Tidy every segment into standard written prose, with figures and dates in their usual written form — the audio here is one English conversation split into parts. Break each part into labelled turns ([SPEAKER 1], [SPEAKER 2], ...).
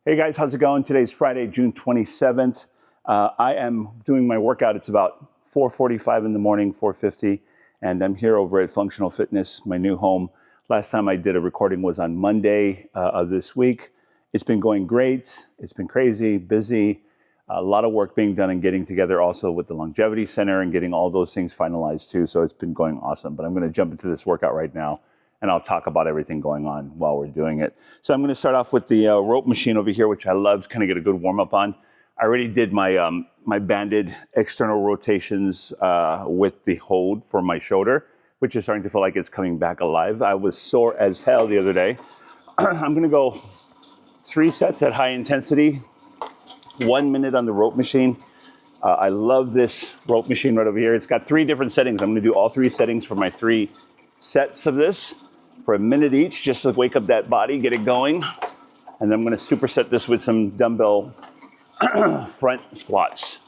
[SPEAKER 1] Hey guys, how's it going? Today's Friday, June 27th. I am doing my workout. It's about 4:45 in the morning, 4:50, and I'm here over at Functional Fitness, my new home. Last time I did a recording was on Monday of this week. It's been going great. It's been crazy, busy, a lot of work being done and getting together also with the Longevity Center and getting all those things finalized too. So it's been going awesome. But I'm going to jump into this workout right now, and I'll talk about everything going on while we're doing it. So I'm going to start off with the rope machine over here, which I love to kind of get a good warm up on. I already did my my banded external rotations with the hold for my shoulder, which is starting to feel like it's coming back alive. I was sore as hell the other day. I'm going to go 3 sets at high intensity, 1 minute on the rope machine. I love this rope machine right over here. It's got 3 different settings. I'm going to do all 3 settings for my 3 sets of this for a minute each, just to wake up that body, get it going. And then I'm going to superset this with some dumbbell front squats.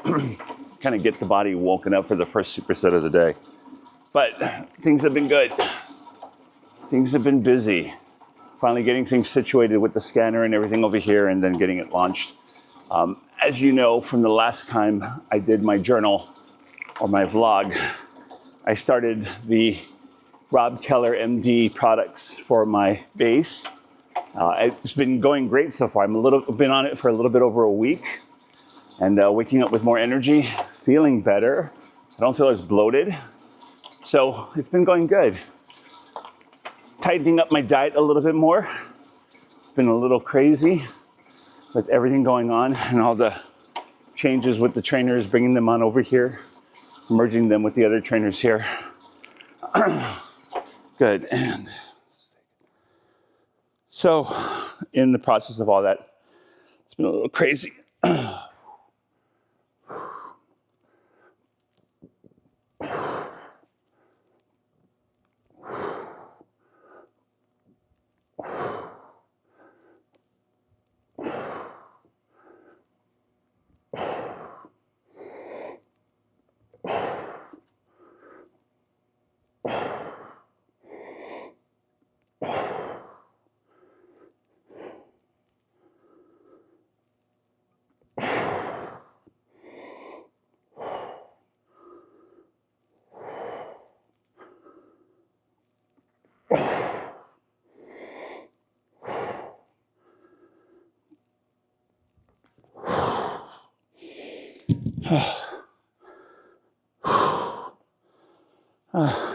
[SPEAKER 1] Kind of get the body woken up for the first superset of the day. But things have been good. Things have been busy. Finally getting things situated with the scanner and everything over here, and then getting it launched. As you know, from the last time I did my journal or my vlog, I started the Rob Keller MD products for my base. It's been going great so far. Been on it for a little bit over a week, and waking up with more energy, feeling better. I don't feel as bloated. So it's been going good. Tightening up my diet a little bit more. It's been a little crazy with everything going on and all the changes with the trainers, bringing them on over here, merging them with the other trainers here. Good. And so in the process of all that, it's been a little crazy.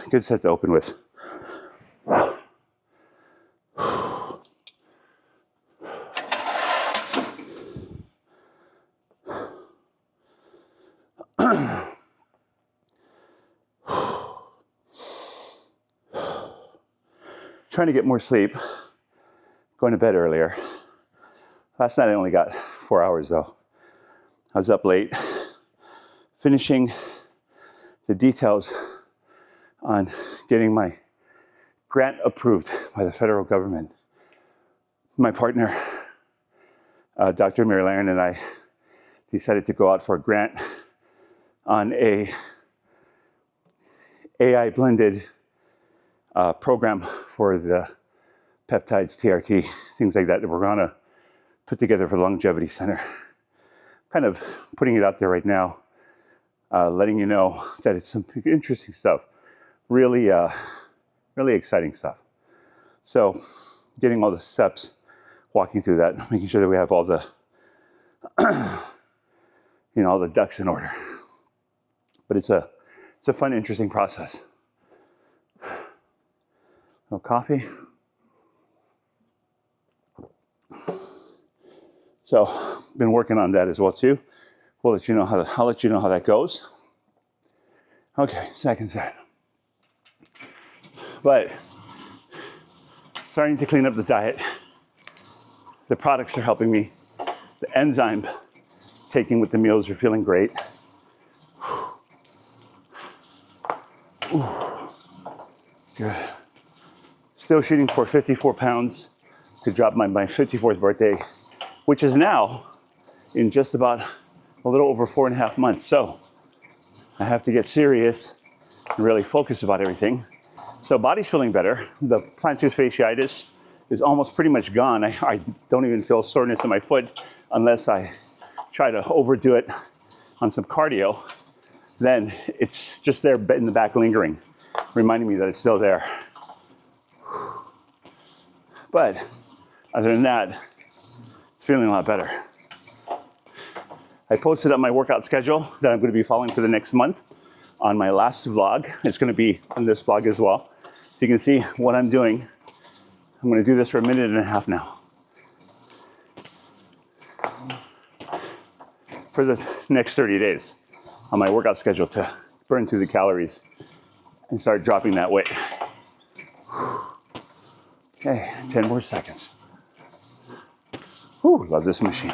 [SPEAKER 1] Good set to open with. Trying to get more sleep, going to bed earlier. Last night I only got 4 hours though. I was up late, finishing the details on getting my grant approved by the federal government. My partner, Dr. Larian and I, decided to go out for a grant on a AI blended program for the peptides, TRT, things like that we're gonna put together for the Longevity Center. Kind of putting it out there right now, letting you know that it's some interesting stuff. Really, really exciting stuff. So getting all the steps, walking through that, making sure that we have all the, all the ducks in order. But it's a fun, interesting process. No coffee. So been working on that as well too. I'll let you know how that goes. Okay, second set. But starting to clean up the diet. The products are helping me. The enzyme taking with the meals are feeling great. Ooh. Good. Still shooting for 54 pounds to drop my 54th birthday, which is now in just about a little over 4.5 months. So I have to get serious and really focus about everything. So body's feeling better. The plantar fasciitis is almost pretty much gone. I don't even feel soreness in my foot unless I try to overdo it on some cardio. Then it's just there in the back lingering, reminding me that it's still there. But other than that, it's feeling a lot better. I posted up my workout schedule that I'm going to be following for the next month on my last vlog. It's going to be on this vlog as well. So you can see what I'm doing. I'm going to do this for 1.5 minutes now. For the next 30 days on my workout schedule to burn through the calories and start dropping that weight. Okay, 10 more seconds. Ooh, love this machine.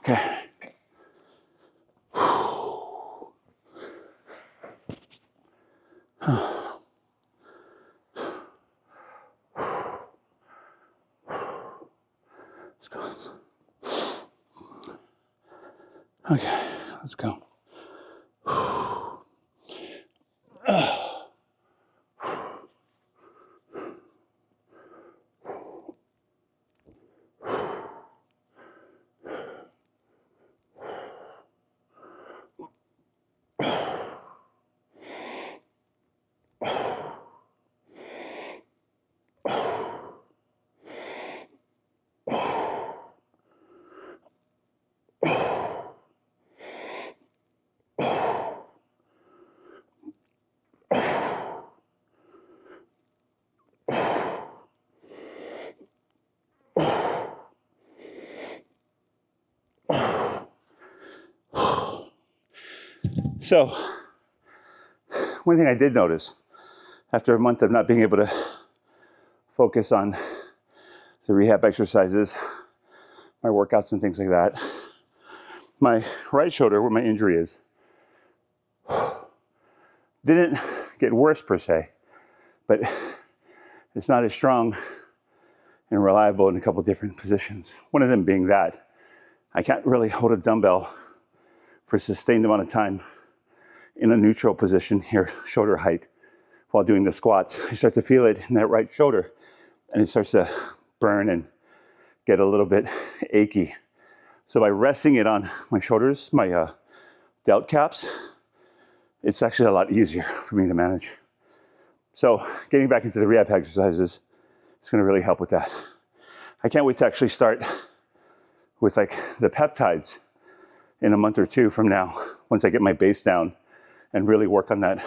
[SPEAKER 1] Okay. Let's go. Okay, let's go. So, one thing I did notice after a month of not being able to focus on the rehab exercises, my workouts and things like that, my right shoulder, where my injury is, didn't get worse per se, but it's not as strong and reliable in a couple different positions. One of them being that I can't really hold a dumbbell for a sustained amount of time in a neutral position here, shoulder height, while doing the squats. I start to feel it in that right shoulder, and it starts to burn and get a little bit achy. So by resting it on my shoulders, my delt caps, it's actually a lot easier for me to manage. So getting back into the rehab exercises is going to really help with that. I can't wait to actually start with like the peptides in a month or two from now, once I get my base down and really work on that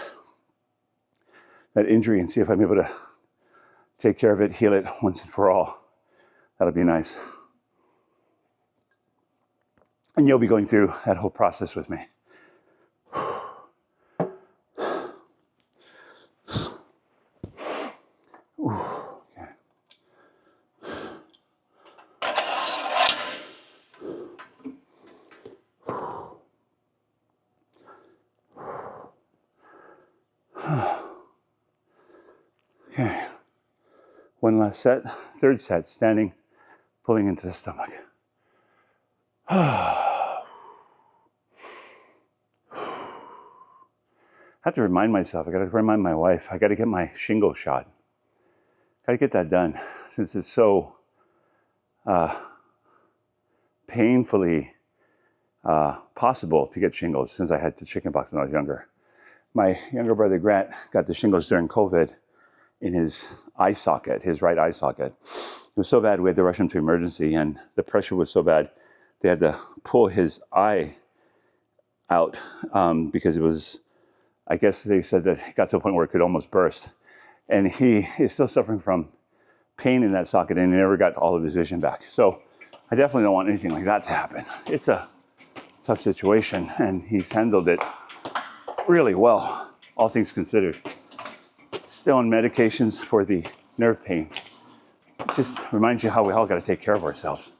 [SPEAKER 1] injury and see if I'm able to take care of it, heal it once and for all. That'll be nice. And you'll be going through that whole process with me. Okay. Okay. One last set. Third set, standing, pulling into the stomach. I have to remind myself, I got to remind my wife, I got to get my shingle shot. Got to get that done since it's so painfully possible to get shingles since I had the chickenpox when I was younger. My younger brother Grant got the shingles during COVID in his eye socket, his right eye socket. It was so bad we had to rush him to emergency, and the pressure was so bad they had to pull his eye out because it was, I guess they said that it got to a point where it could almost burst. And he is still suffering from pain in that socket, and he never got all of his vision back. So I definitely don't want anything like that to happen. It's a tough situation, and he's handled it really well, all things considered. Still on medications for the nerve pain. It just reminds you how we all got to take care of ourselves.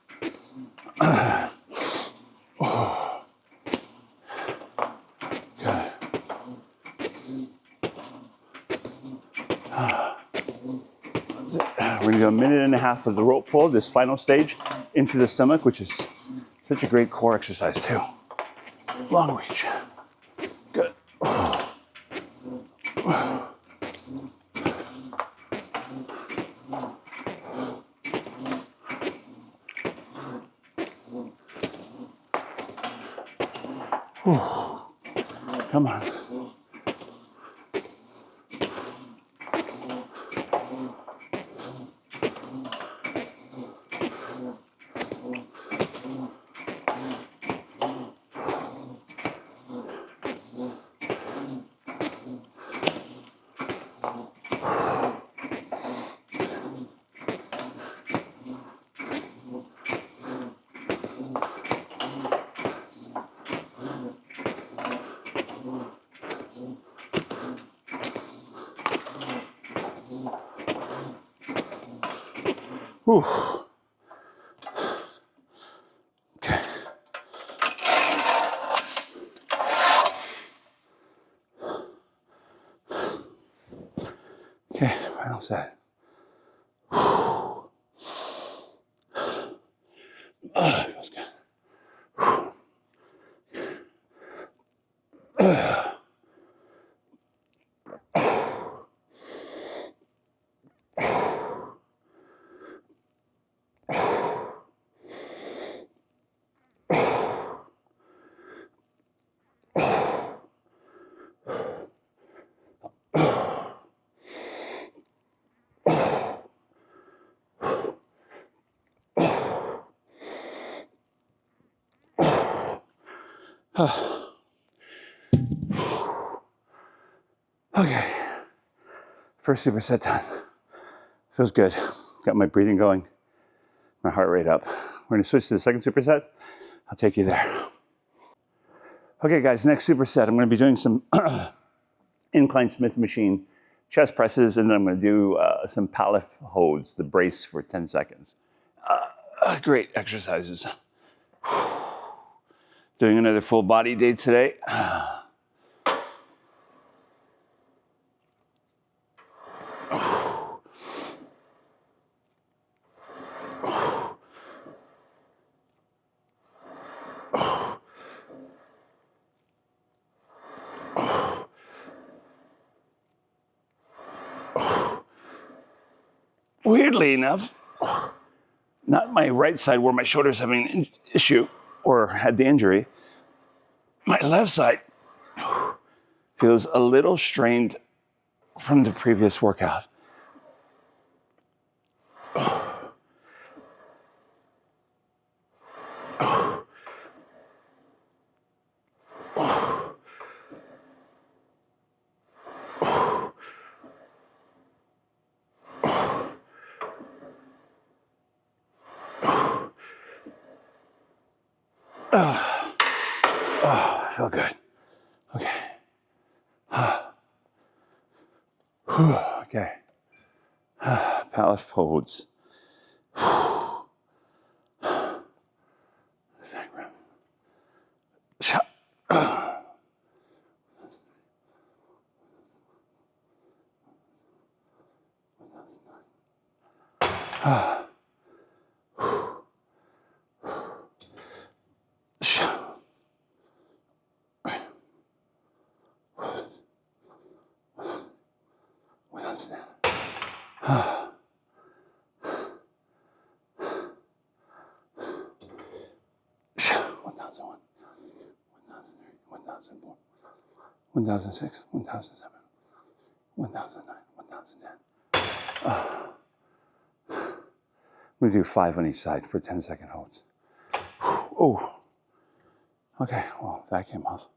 [SPEAKER 1] We're going to do 1.5 minutes of the rope pull, this final stage, into the stomach, which is such a great core exercise too. Long reach. Come on. Whew. Okay. Okay, final set. Feels good. Okay, first superset done. Feels good. Got my breathing going, my heart rate up. We're gonna switch to the second superset. I'll take you there. Okay guys, next superset, I'm gonna be doing some incline Smith machine chest presses, and then I'm gonna do some pallet holds, the brace for 10 seconds. Great exercises. Doing another full body day today. Weirdly enough, not my right side where my shoulder's having an issue or had the injury. My left side feels a little strained from the previous workout. I feel good. Okay. Okay. Pallet folds. Sacrum. 1006, 1007, 1009, 1010. I'm going to do 5 on each side for 10-second holds. Oh, okay, well, that came off.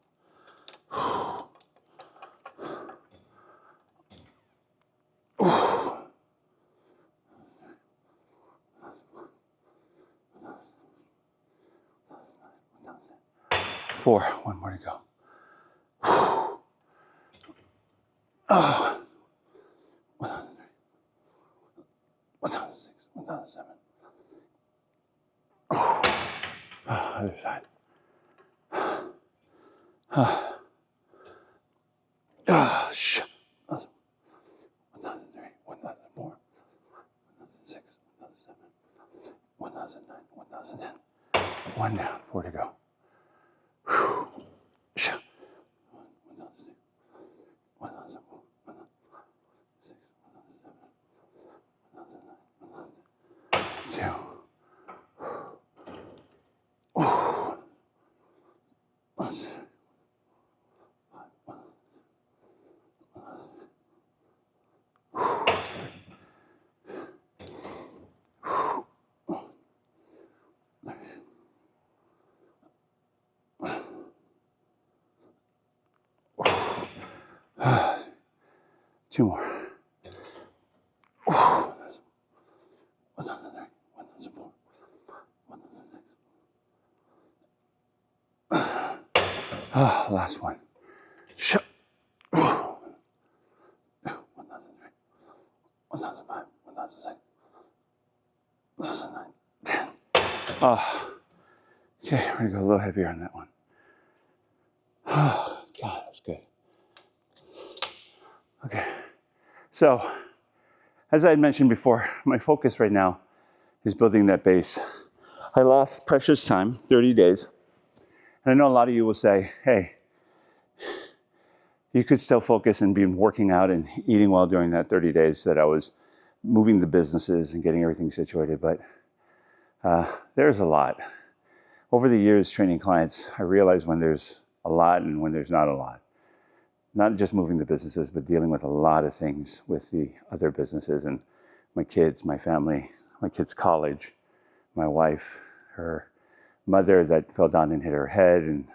[SPEAKER 1] Four, one more to go. 1006, 1007. Other side. 1003, 1004, 1006, 1007, 1009, 1010. One down, 4 to go. 1006, 1004, 2. Two more. 1,004. Last one. 1,003, 1,005, 1,006, 1,009, 10. Okay, we're gonna go a little heavier on that one. Oh, God, that's good. Okay, so as I had mentioned before, my focus right now is building that base. I lost precious time, 30 days. And I know a lot of you will say, hey, you could still focus and be working out and eating well during that 30 days that I was moving the businesses and getting everything situated. But there's a lot. Over the years training clients, I realized when there's a lot and when there's not a lot. Not just moving the businesses, but dealing with a lot of things with the other businesses and my kids, my family, my kids' college, my wife, her mother that fell down and hit her head, and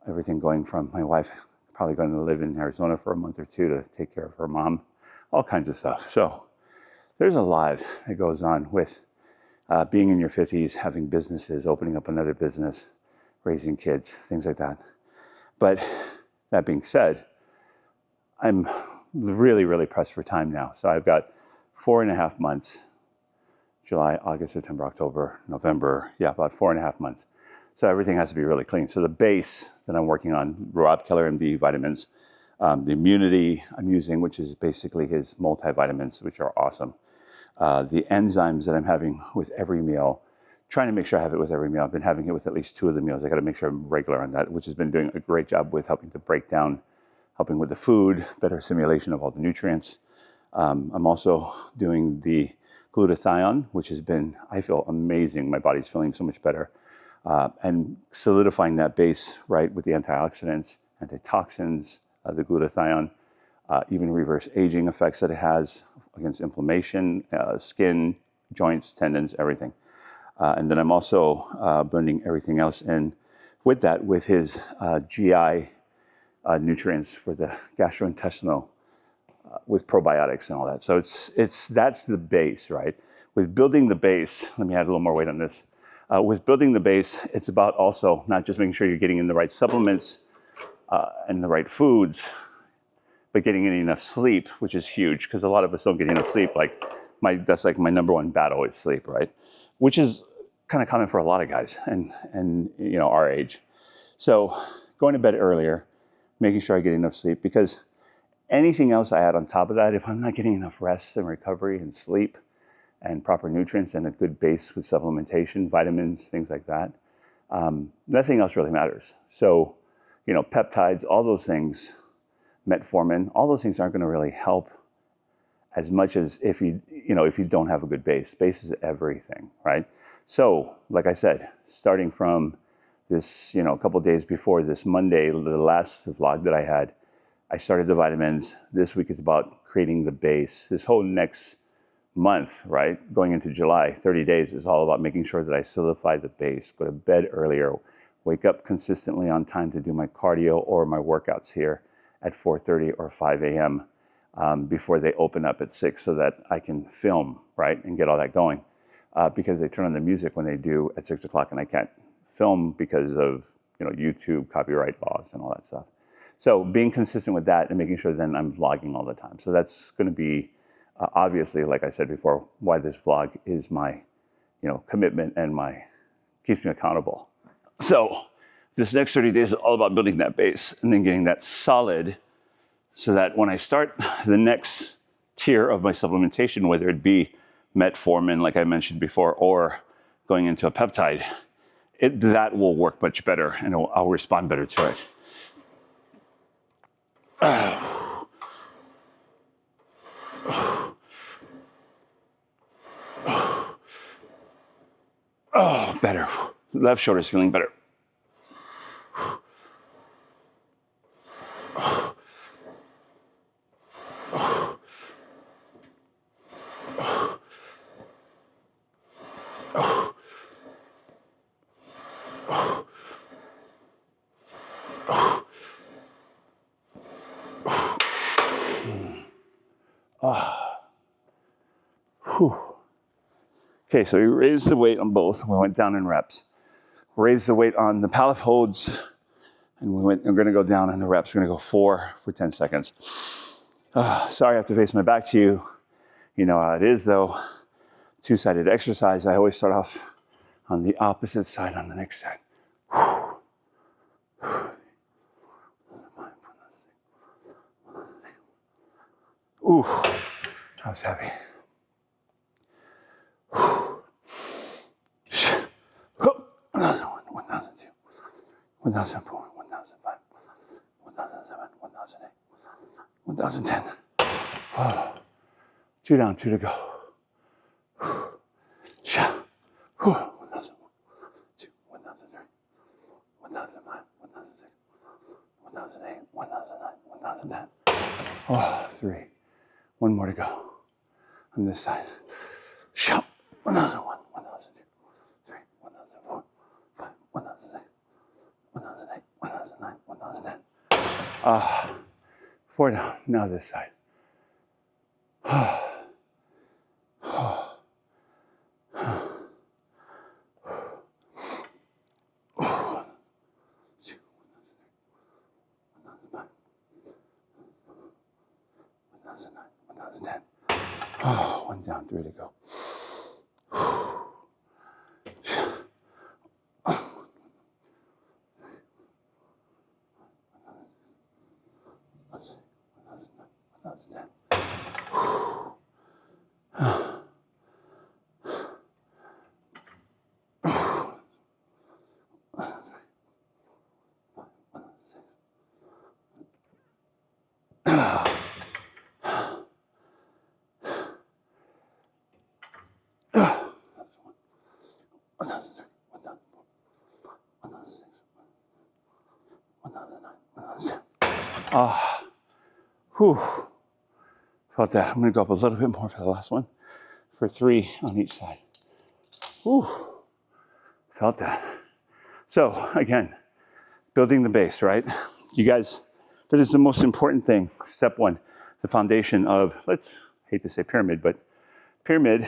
[SPEAKER 1] everything going from my wife probably going to live in Arizona for a month or two to take care of her mom, all kinds of stuff. So there's a lot that goes on with being in your 50s, having businesses, opening up another business, raising kids, things like that. But that being said, I'm really, really pressed for time now. So I've got 4.5 months, July, August, September, October, November. Yeah, about 4.5 months. So everything has to be really clean. So the base that I'm working on, Rob Keller MD vitamins, the immunity I'm using, which is basically his multivitamins, which are awesome. The enzymes that I'm having with every meal, trying to make sure I have it with every meal. I've been having it with at least 2 of the meals. I got to make sure I'm regular on that, which has been doing a great job with helping to break down, helping with the food, better assimilation of all the nutrients. I'm also doing the glutathione, which has been, I feel amazing. My body's feeling so much better. And solidifying that base, right, with the antioxidants, antitoxins, the glutathione, even reverse aging effects that it has against inflammation, skin, joints, tendons, everything. And then I'm also blending everything else in with that, with his GI nutrients for the gastrointestinal, with probiotics and all that. So that's the base, right? With building the base, let me add a little more weight on this. With building the base, it's about also not just making sure you're getting in the right supplements and the right foods, but getting in enough sleep, which is huge, because a lot of us don't get enough sleep. That's like my number one battle is sleep, right? Which is kind of common for a lot of guys and you know, our age. So going to bed earlier, making sure I get enough sleep, because anything else I add on top of that, if I'm not getting enough rest and recovery and sleep and proper nutrients and a good base with supplementation, vitamins, things like that, nothing else really matters. So, you know, peptides, all those things, metformin, all those things aren't going to really help as much as if you don't have a good base. Base is everything, right? So, like I said, starting from this, you know, a couple of days before this Monday, the last vlog that I had, I started the vitamins. This week is about creating the base. This whole next month, right, going into July, 30 days is all about making sure that I solidify the base, go to bed earlier, wake up consistently on time to do my cardio or my workouts here at 4:30 or 5 a.m. Before they open up at 6, so that I can film, right, and get all that going. Because they turn on the music when they do at 6 o'clock, and I can't film because of, you know, YouTube copyright laws and all that stuff. So being consistent with that and making sure then I'm vlogging all the time. So that's going to be obviously, like I said before, why this vlog is my, you know, commitment and keeps me accountable. So this next 30 days is all about building that base and then getting that solid, so that when I start the next tier of my supplementation, whether it be metformin, like I mentioned before, or going into a peptide, that will work much better and I'll respond better to it. Oh, better. Left shoulder's feeling better. Okay, so we raised the weight on both. We went down in reps. Raised the weight on the pallet holds, and we're going to go down on the reps. We're going to go 4 for 10 seconds. Sorry I have to face my back to you. You know how it is, though. Two-sided exercise. I always start off on the opposite side on the next side. Ooh, that was heavy. 1,001, 1,002, 1,004, 1,005, 1,007, 1,008, 1,010. 2 down, 2 to go. 1,001, 2, 1,003, 1,005, 1,006, 1,008, 1,009, 1,010. 3. 1 more to go on this side. 1,001, 1,002, 3, 1,004, 5, 1,006, 1,008, 1,009, 1,010. 4 down. Now this side. 1,010. 1 down, 3 to go. 1,010. 1,003, 1,004, 1,006, 1,009, 1,010. Whew. Felt that. I'm going to go up a little bit more for the last one. For 3 on each side. Whew. Felt that. So, again, building the base, right? You guys, that is the most important thing. Step 1, the foundation of, hate to say pyramid, but pyramid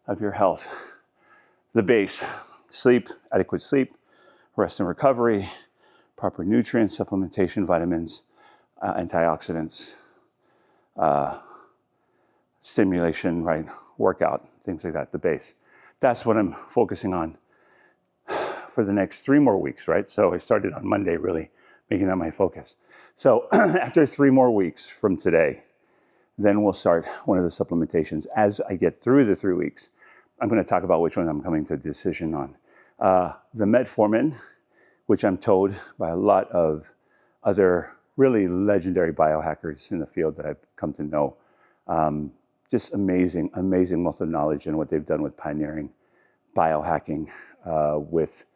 [SPEAKER 1] of your health. The base, sleep, adequate sleep, rest and recovery, proper nutrients, supplementation, vitamins, antioxidants, stimulation, right? Workout, things like that, the base. That's what I'm focusing on for the next 3 more weeks, right? So I started on Monday, really making that my focus. So after 3 more weeks from today, then we'll start one of the supplementations. As I get through the 3 weeks, I'm going to talk about which one I'm coming to a decision on. The metformin, which I'm told by a lot of other really legendary biohackers in the field that I've come to know. Just amazing, amazing wealth of knowledge in what they've done with pioneering biohacking, with,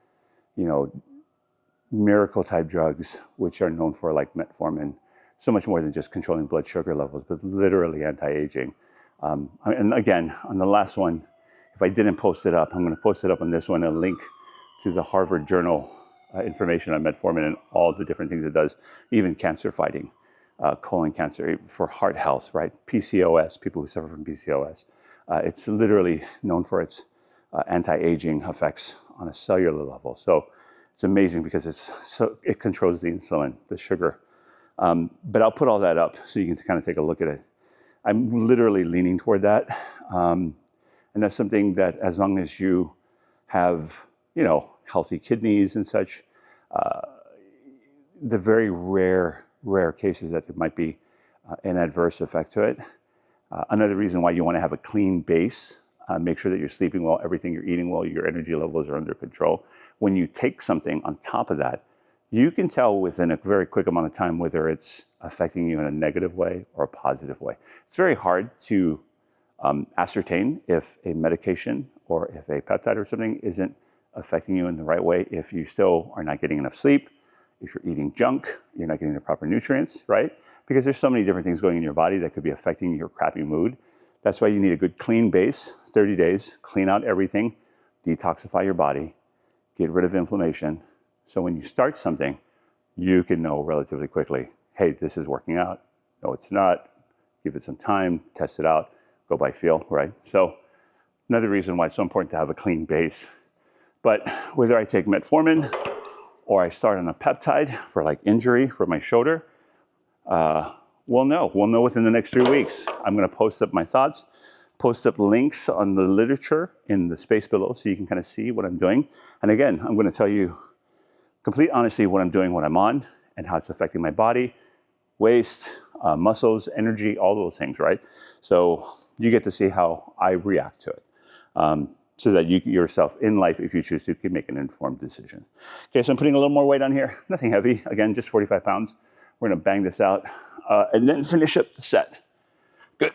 [SPEAKER 1] miracle type drugs, which are known for, like metformin, so much more than just controlling blood sugar levels, but literally anti-aging. And again, on the last one, if I didn't post it up, I'm going to post it up on this one, a link to the Harvard Journal information on metformin and all the different things it does, even cancer fighting, colon cancer, for heart health, right? PCOS, people who suffer from PCOS. It's literally known for its anti-aging effects on a cellular level. So it's amazing because it controls the insulin, the sugar. But I'll put all that up so you can kind of take a look at it. I'm literally leaning toward that. And that's something that, as long as you have, healthy kidneys and such, the very rare cases that there might be an adverse effect to it. Another reason why you want to have a clean base, make sure that you're sleeping well, everything you're eating well, your energy levels are under control. When you take something on top of that, you can tell within a very quick amount of time whether it's affecting you in a negative way or a positive way. It's very hard to Ascertain if a medication or if a peptide or something isn't affecting you in the right way, if you still are not getting enough sleep, if you're eating junk, you're not getting the proper nutrients, right? Because there's so many different things going in your body that could be affecting your crappy mood. That's why you need a good clean base, 30 days, clean out everything, detoxify your body, get rid of inflammation. So when you start something, you can know relatively quickly, hey, this is working out. No, it's not. Give it some time, test it out, go by feel, right? So another reason why it's so important to have a clean base. But whether I take metformin or I start on a peptide for like injury for my shoulder, we'll know. We'll know within the next 3 weeks. I'm going to post up my thoughts, post up links on the literature in the space below so you can kind of see what I'm doing. And again, I'm going to tell you complete honesty what I'm doing, what I'm on, and how it's affecting my body, waist, muscles, energy, all those things, right? So you get to see how I react to it. So that you yourself in life, if you choose to, can make an informed decision. Okay, so I'm putting a little more weight on here. Nothing heavy. Again, just 45 pounds. We're going to bang this out and then finish up the set. Good.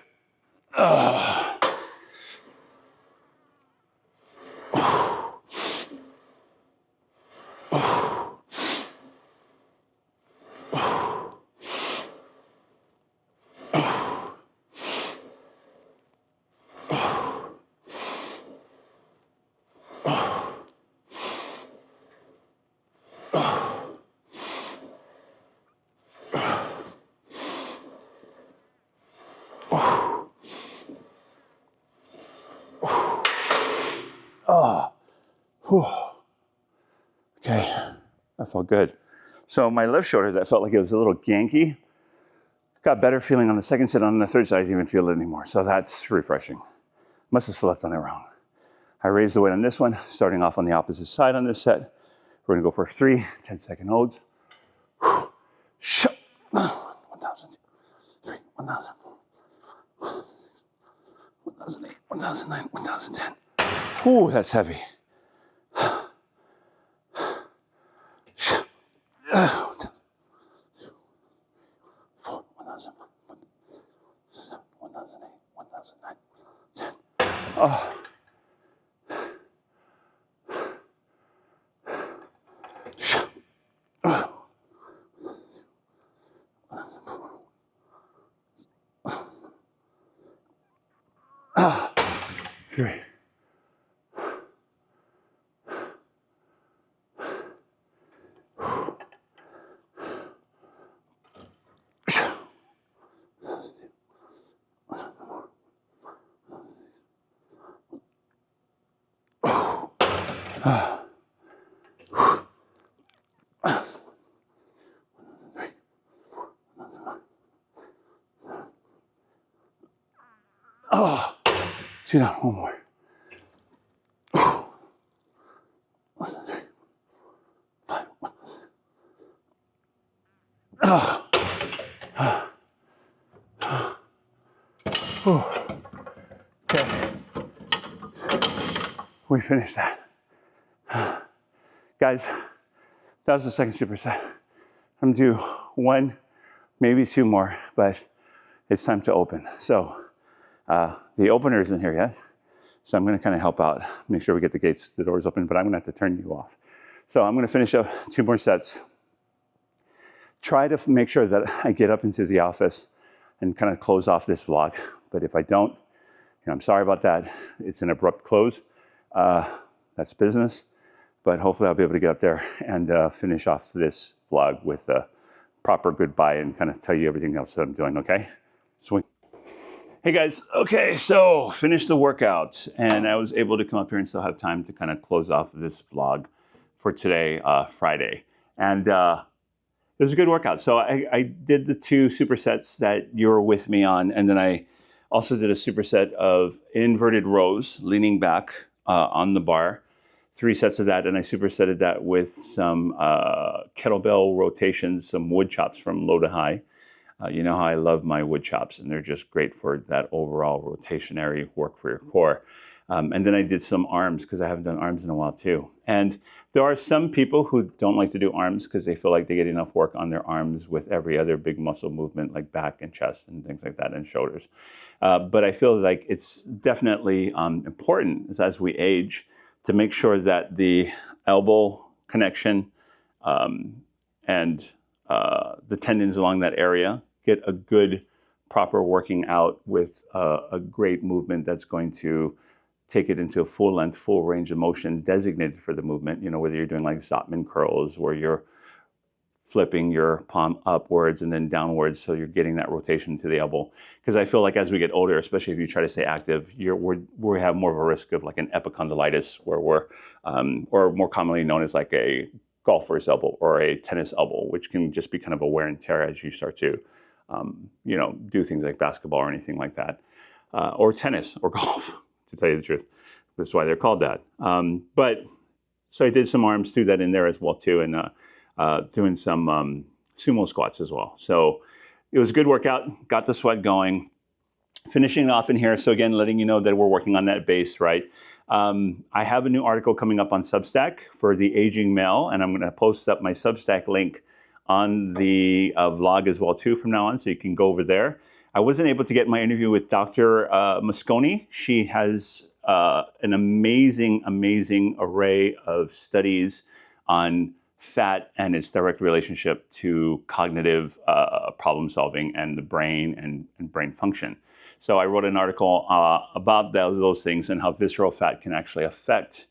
[SPEAKER 1] Okay, that felt good. So my left shoulder, that felt like it was a little ganky. Got better feeling on the second set. On the third set, I didn't even feel it anymore. So that's refreshing. Must have slept on it wrong. I raised the weight on this one, starting off on the opposite side on this set. We're gonna go for 3 10-second holds. 1,000, 3, 1,000, 1,008, 1,009, 1,010. Ooh, that's heavy. 4, 1,000, 1,007, 1,008, 1,009, 10. Oh. Three. Oh, 2 down, 1 more. 1, 3, 5, 1, 6. Okay, we finished that. Guys, that was the second superset. I'm gonna do 1, maybe 2 more, but it's time to open. So the opener isn't here yet. So I'm gonna kind of help out, make sure we get the doors open, but I'm gonna have to turn you off. So I'm gonna finish up 2 more sets. Try to make sure that I get up into the office and kind of close off this vlog. But if I don't, I'm sorry about that. It's an abrupt close. That's business. But hopefully I'll be able to get up there and finish off this vlog with a proper goodbye and kind of tell you everything else that I'm doing, okay? Swing. Hey guys, okay, so finished the workout and I was able to come up here and still have time to kind of close off this vlog for today, Friday. And it was a good workout. So I did the 2 supersets that you were with me on, and then I also did a superset of inverted rows, leaning back on the bar. 3 sets of that, and I supersetted that with some kettlebell rotations, some wood chops from low to high. You know how I love my wood chops, and they're just great for that overall rotationary work for your core. And then I did some arms, because I haven't done arms in a while too. And There are some people who don't like to do arms because they feel like they get enough work on their arms with every other big muscle movement like back and chest and things like that and shoulders. But I feel like it's definitely important as we age to make sure that the elbow connection and the tendons along that area get a good, proper working out with a great movement that's going to take it into a full length, full range of motion designated for the movement, whether you're doing like Zottman curls where you're flipping your palm upwards and then downwards so you're getting that rotation to the elbow. Because I feel like as we get older, especially if you try to stay active, we have more of a risk of like an epicondylitis where or more commonly known as like a golfer's elbow or a tennis elbow, which can just be kind of a wear and tear as you start to, do things like basketball or anything like that, or tennis or golf. To tell you the truth, that's why they're called that. But so I did some arms, threw that in there as well too, and doing some sumo squats as well. So it was a good workout, got the sweat going. Finishing off in here, so again, letting you know that we're working on that base, right? I have a new article coming up on Substack for the aging male, and I'm going to post up my Substack link on the vlog as well too from now on, so you can go over there. I wasn't able to get my interview with Dr. Mosconi. She has an amazing, amazing array of studies on fat and its direct relationship to cognitive problem solving and the brain and brain function. So I wrote an article about those things and how visceral fat can actually affect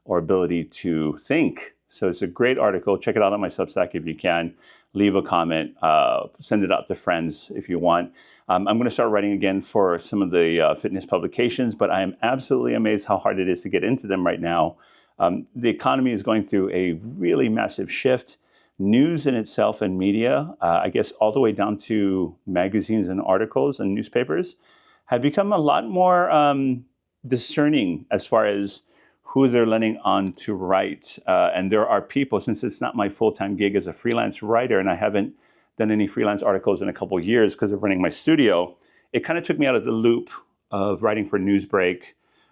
[SPEAKER 1] our ability to think. So it's a great article. Check it out on my Substack if you can. Leave a comment, send it out to friends if you want. I'm going to start writing again for some of the fitness publications, but I am absolutely amazed how hard it is to get into them right now. The economy is going through a really massive shift. News in itself and media, I guess all the way down to magazines and articles and newspapers, have become a lot more discerning as far as who they're letting on to write. And there are people, since it's not my full-time gig as a freelance writer, and I haven't done any freelance articles in a couple of years because of running my studio, it kind of took me out of the loop of writing for Newsbreak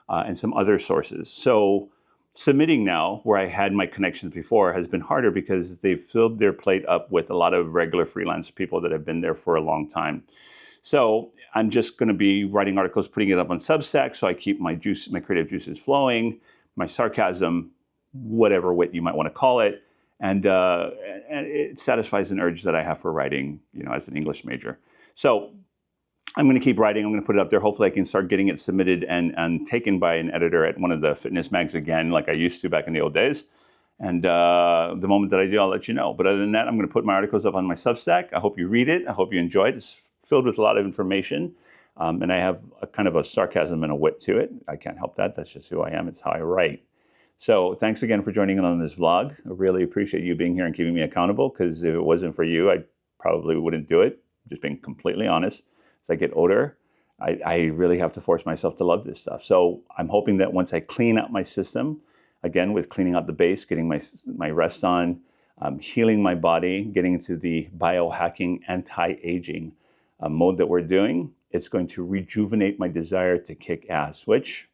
[SPEAKER 1] and some other sources. So submitting now, where I had my connections before, has been harder because they've filled their plate up with a lot of regular freelance people that have been there for a long time. So I'm just going to be writing articles, putting it up on Substack, so I keep my creative juices flowing, my sarcasm, whatever wit you might want to call it. And it satisfies an urge that I have for writing, as an English major. So I'm going to keep writing. I'm going to put it up there. Hopefully I can start getting it submitted and taken by an editor at one of the fitness mags again, like I used to back in the old days. And the moment that I do, I'll let you know. But other than that, I'm going to put my articles up on my Substack. I hope you read it. I hope you enjoy it. It's filled with a lot of information. And I have a kind of a sarcasm and a wit to it. I can't help that. That's just who I am. It's how I write. So thanks again for joining in on this vlog. I really appreciate you being here and keeping me accountable, because if it wasn't for you, I probably wouldn't do it. Just being completely honest. As I get older, I really have to force myself to love this stuff. So I'm hoping that once I clean out my system, again, with cleaning out the base, getting my rest on, healing my body, getting into the biohacking anti-aging mode that we're doing, it's going to rejuvenate my desire to kick ass, which,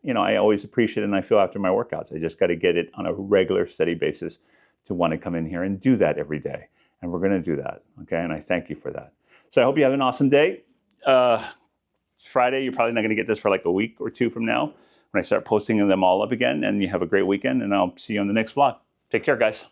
[SPEAKER 1] I always appreciate and I feel after my workouts. I just got to get it on a regular, steady basis to want to come in here and do that every day. And we're going to do that, okay? And I thank you for that. So I hope you have an awesome day. Friday, you're probably not going to get this for like a week or two from now when I start posting them all up again. And you have a great weekend, and I'll see you on the next vlog. Take care, guys.